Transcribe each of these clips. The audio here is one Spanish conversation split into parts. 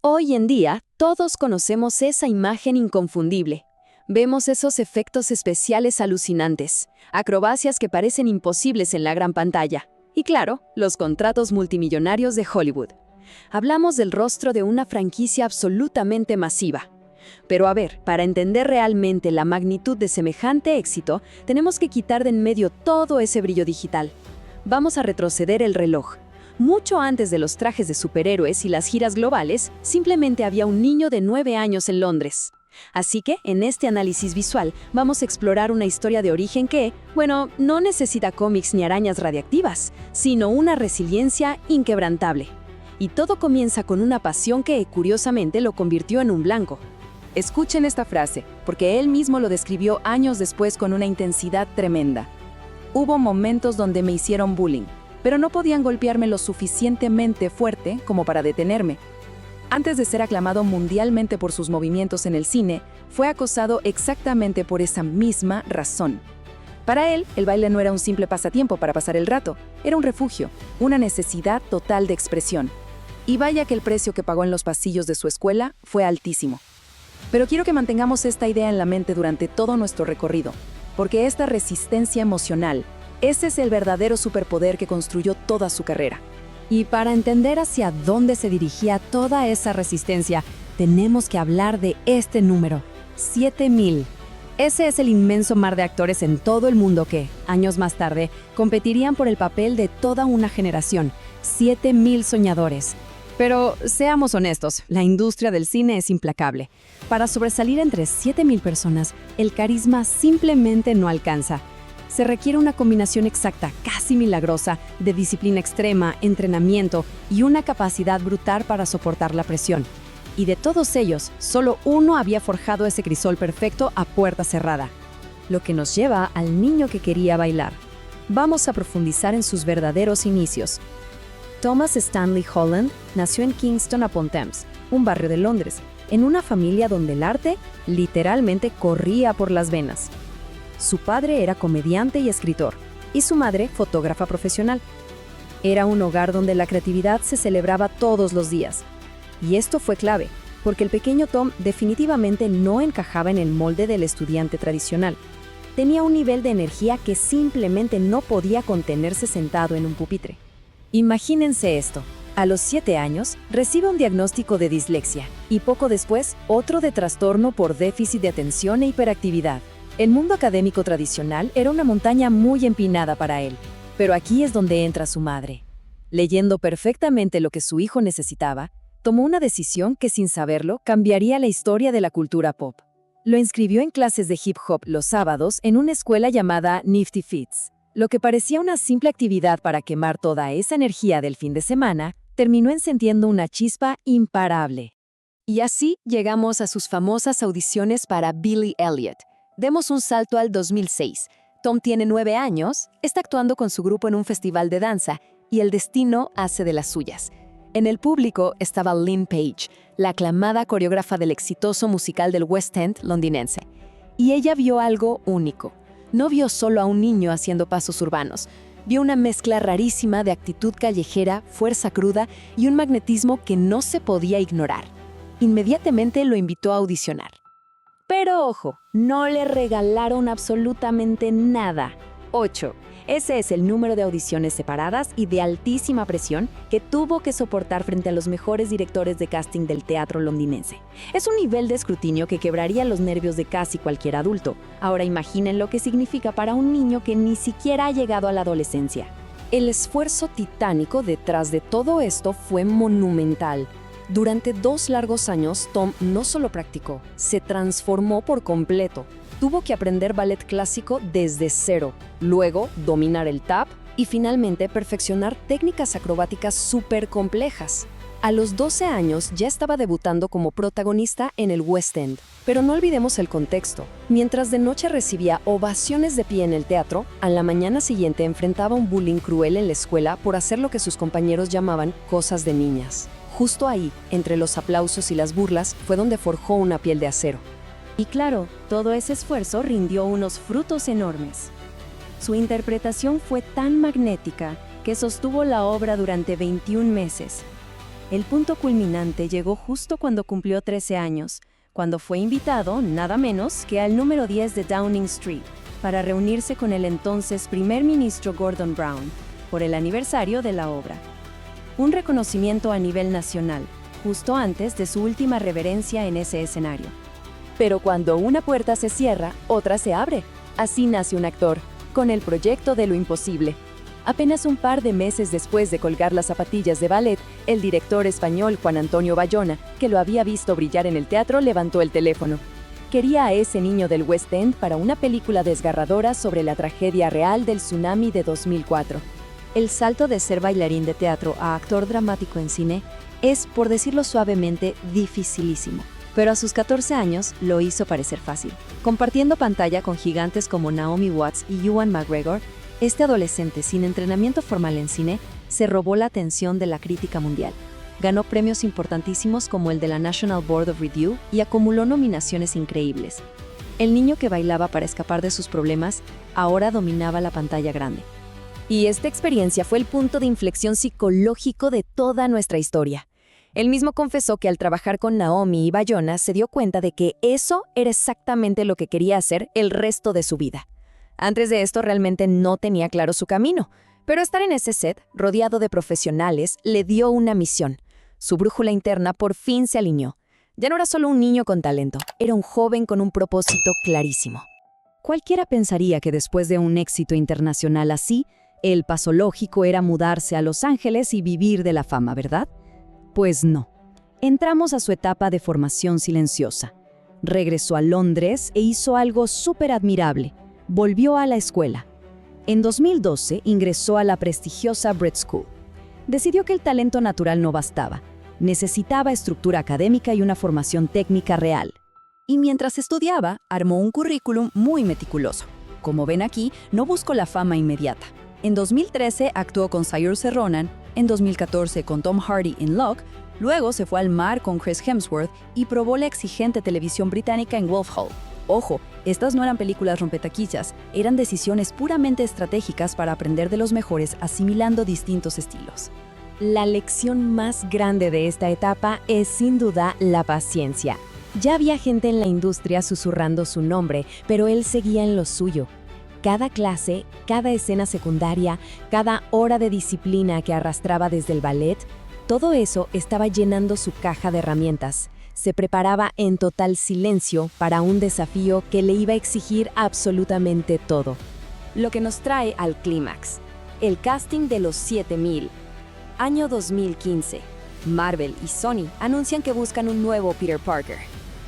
Hoy en día, todos conocemos esa imagen inconfundible. Vemos esos efectos especiales alucinantes, acrobacias que parecen imposibles en la gran pantalla. Y claro, los contratos multimillonarios de Hollywood. Hablamos del rostro de una franquicia absolutamente masiva. Pero a ver, para entender realmente la magnitud de semejante éxito, tenemos que quitar de en medio todo ese brillo digital. Vamos a retroceder el reloj. Mucho antes de los trajes de superhéroes y las giras globales, simplemente había un niño de 9 años en Londres. Así que, en este análisis visual, vamos a explorar una historia de origen que, bueno, no necesita cómics ni arañas radiactivas, sino una resiliencia inquebrantable. Y todo comienza con una pasión que, curiosamente, lo convirtió en un blanco. Escuchen esta frase, porque él mismo lo describió años después con una intensidad tremenda. Hubo momentos donde me hicieron bullying, pero no podían golpearme lo suficientemente fuerte como para detenerme. Antes de ser aclamado mundialmente por sus movimientos en el cine, fue acosado exactamente por esa misma razón. Para él, el baile no era un simple pasatiempo para pasar el rato, era un refugio, una necesidad total de expresión. Y vaya que el precio que pagó en los pasillos de su escuela fue altísimo. Pero quiero que mantengamos esta idea en la mente durante todo nuestro recorrido, porque esta resistencia emocional, ese es el verdadero superpoder que construyó toda su carrera. Y para entender hacia dónde se dirigía toda esa resistencia, tenemos que hablar de este número, 7000. Ese es el inmenso mar de actores en todo el mundo que, años más tarde, competirían por el papel de toda una generación, 7000 soñadores. Pero seamos honestos, la industria del cine es implacable. Para sobresalir entre 7000 personas, el carisma simplemente no alcanza. Se requiere una combinación exacta, casi milagrosa, de disciplina extrema, entrenamiento y una capacidad brutal para soportar la presión. Y de todos ellos, solo uno había forjado ese crisol perfecto a puerta cerrada. Lo que nos lleva al niño que quería bailar. Vamos a profundizar en sus verdaderos inicios. Thomas Stanley Holland nació en Kingston upon Thames, un barrio de Londres, en una familia donde el arte literalmente corría por las venas. Su padre era comediante y escritor, y su madre fotógrafa profesional. Era un hogar donde la creatividad se celebraba todos los días. Y esto fue clave, porque el pequeño Tom definitivamente no encajaba en el molde del estudiante tradicional. Tenía un nivel de energía que simplemente no podía contenerse sentado en un pupitre. Imagínense esto. A los 7 años, recibe un diagnóstico de dislexia, y poco después, otro de trastorno por déficit de atención e hiperactividad. El mundo académico tradicional era una montaña muy empinada para él, pero aquí es donde entra su madre. Leyendo perfectamente lo que su hijo necesitaba, tomó una decisión que sin saberlo cambiaría la historia de la cultura pop. Lo inscribió en clases de hip hop los sábados en una escuela llamada Nifty Fits. Lo que parecía una simple actividad para quemar toda esa energía del fin de semana, terminó encendiendo una chispa imparable. Y así llegamos a sus famosas audiciones para Billy Elliot. Demos un salto al 2006. Tom tiene 9 años, está actuando con su grupo en un festival de danza y el destino hace de las suyas. En el público estaba Lynn Page, la aclamada coreógrafa del exitoso musical del West End londinense. Y ella vio algo único. No vio solo a un niño haciendo pasos urbanos. Vio una mezcla rarísima de actitud callejera, fuerza cruda y un magnetismo que no se podía ignorar. Inmediatamente lo invitó a audicionar. Pero ojo, no le regalaron absolutamente nada. 8. Ese es el número de audiciones separadas y de altísima presión que tuvo que soportar frente a los mejores directores de casting del teatro londinense. Es un nivel de escrutinio que quebraría los nervios de casi cualquier adulto. Ahora imaginen lo que significa para un niño que ni siquiera ha llegado a la adolescencia. El esfuerzo titánico detrás de todo esto fue monumental. Durante 2 largos años, Tom no solo practicó, se transformó por completo. Tuvo que aprender ballet clásico desde cero, luego dominar el tap y finalmente perfeccionar técnicas acrobáticas súper complejas. A los 12 años ya estaba debutando como protagonista en el West End. Pero no olvidemos el contexto. Mientras de noche recibía ovaciones de pie en el teatro, a la mañana siguiente enfrentaba un bullying cruel en la escuela por hacer lo que sus compañeros llamaban cosas de niñas. Justo ahí, entre los aplausos y las burlas, fue donde forjó una piel de acero. Y claro, todo ese esfuerzo rindió unos frutos enormes. Su interpretación fue tan magnética que sostuvo la obra durante 21 meses. El punto culminante llegó justo cuando cumplió 13 años, cuando fue invitado, nada menos que al número 10 de Downing Street, para reunirse con el entonces primer ministro Gordon Brown, por el aniversario de la obra. Un reconocimiento a nivel nacional, justo antes de su última reverencia en ese escenario. Pero cuando una puerta se cierra, otra se abre. Así nace un actor, con el proyecto de lo imposible. Apenas un par de meses después de colgar las zapatillas de ballet, el director español Juan Antonio Bayona, que lo había visto brillar en el teatro, levantó el teléfono. Quería a ese niño del West End para una película desgarradora sobre la tragedia real del tsunami de 2004. El salto de ser bailarín de teatro a actor dramático en cine es, por decirlo suavemente, dificilísimo. Pero a sus 14 años lo hizo parecer fácil. Compartiendo pantalla con gigantes como Naomi Watts y Ewan McGregor, este adolescente sin entrenamiento formal en cine se robó la atención de la crítica mundial. Ganó premios importantísimos como el de la National Board of Review y acumuló nominaciones increíbles. El niño que bailaba para escapar de sus problemas ahora dominaba la pantalla grande. Y esta experiencia fue el punto de inflexión psicológico de toda nuestra historia. Él mismo confesó que al trabajar con Naomi y Bayona se dio cuenta de que eso era exactamente lo que quería hacer el resto de su vida. Antes de esto realmente no tenía claro su camino, pero estar en ese set, rodeado de profesionales, le dio una misión. Su brújula interna por fin se alineó. Ya no era solo un niño con talento, era un joven con un propósito clarísimo. Cualquiera pensaría que después de un éxito internacional así, el paso lógico era mudarse a Los Ángeles y vivir de la fama, ¿verdad? Pues no. Entramos a su etapa de formación silenciosa. Regresó a Londres e hizo algo súper admirable. Volvió a la escuela. En 2012 ingresó a la prestigiosa Brit School. Decidió que el talento natural no bastaba. Necesitaba estructura académica y una formación técnica real. Y mientras estudiaba, armó un currículum muy meticuloso. Como ven aquí, no buscó la fama inmediata. En 2013 actuó con Saoirse Ronan, en 2014 con Tom Hardy en Locke, luego se fue al mar con Chris Hemsworth y probó la exigente televisión británica en Wolf Hall. Ojo, estas no eran películas rompetaquillas, eran decisiones puramente estratégicas para aprender de los mejores asimilando distintos estilos. La lección más grande de esta etapa es sin duda la paciencia. Ya había gente en la industria susurrando su nombre, pero él seguía en lo suyo. Cada clase, cada escena secundaria, cada hora de disciplina que arrastraba desde el ballet, todo eso estaba llenando su caja de herramientas. Se preparaba en total silencio para un desafío que le iba a exigir absolutamente todo. Lo que nos trae al clímax, el casting de los 7000. Año 2015. Marvel y Sony anuncian que buscan un nuevo Peter Parker.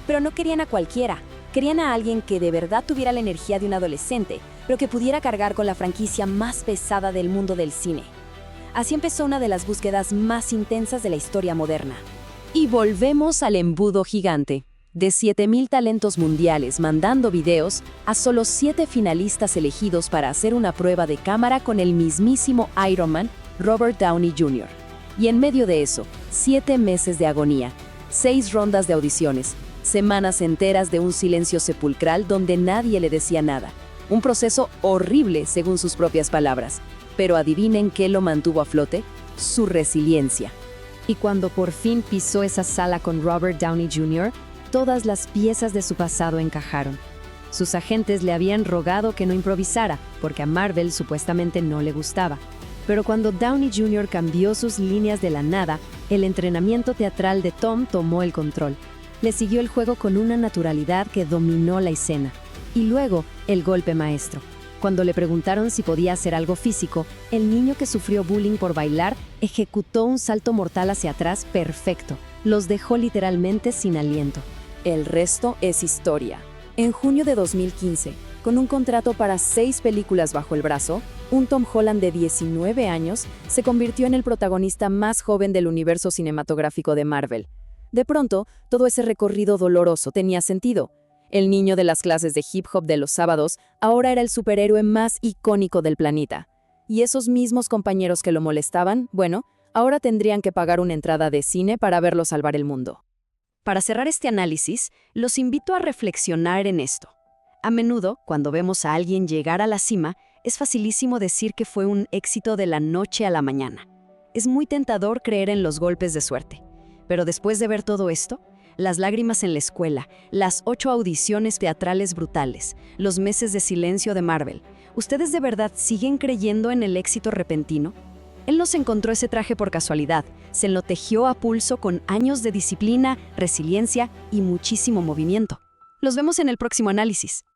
Pero no querían a cualquiera, querían a alguien que de verdad tuviera la energía de un adolescente, pero que pudiera cargar con la franquicia más pesada del mundo del cine. Así empezó una de las búsquedas más intensas de la historia moderna. Y volvemos al embudo gigante. De 7000 talentos mundiales mandando videos, a solo 7 finalistas elegidos para hacer una prueba de cámara con el mismísimo Iron Man, Robert Downey Jr. Y en medio de eso, 7 meses de agonía, 6 rondas de audiciones, semanas enteras de un silencio sepulcral donde nadie le decía nada. Un proceso horrible según sus propias palabras. Pero adivinen qué lo mantuvo a flote: su resiliencia. Y cuando por fin pisó esa sala con Robert Downey Jr., todas las piezas de su pasado encajaron. Sus agentes le habían rogado que no improvisara, porque a Marvel supuestamente no le gustaba. Pero cuando Downey Jr. cambió sus líneas de la nada, el entrenamiento teatral de Tom tomó el control. Le siguió el juego con una naturalidad que dominó la escena. Y luego, el golpe maestro. Cuando le preguntaron si podía hacer algo físico, el niño que sufrió bullying por bailar ejecutó un salto mortal hacia atrás perfecto. Los dejó literalmente sin aliento. El resto es historia. En junio de 2015, con un contrato para 6 películas bajo el brazo, un Tom Holland de 19 años se convirtió en el protagonista más joven del universo cinematográfico de Marvel. De pronto, todo ese recorrido doloroso tenía sentido. El niño de las clases de hip hop de los sábados ahora era el superhéroe más icónico del planeta. Y esos mismos compañeros que lo molestaban, bueno, ahora tendrían que pagar una entrada de cine para verlo salvar el mundo. Para cerrar este análisis, los invito a reflexionar en esto. A menudo, cuando vemos a alguien llegar a la cima, es facilísimo decir que fue un éxito de la noche a la mañana. Es muy tentador creer en los golpes de suerte. Pero después de ver todo esto, las lágrimas en la escuela, las 8 audiciones teatrales brutales, los meses de silencio de Marvel, ¿ustedes de verdad siguen creyendo en el éxito repentino? Él no se encontró ese traje por casualidad, se lo tejió a pulso con años de disciplina, resiliencia y muchísimo movimiento. Los vemos en el próximo análisis.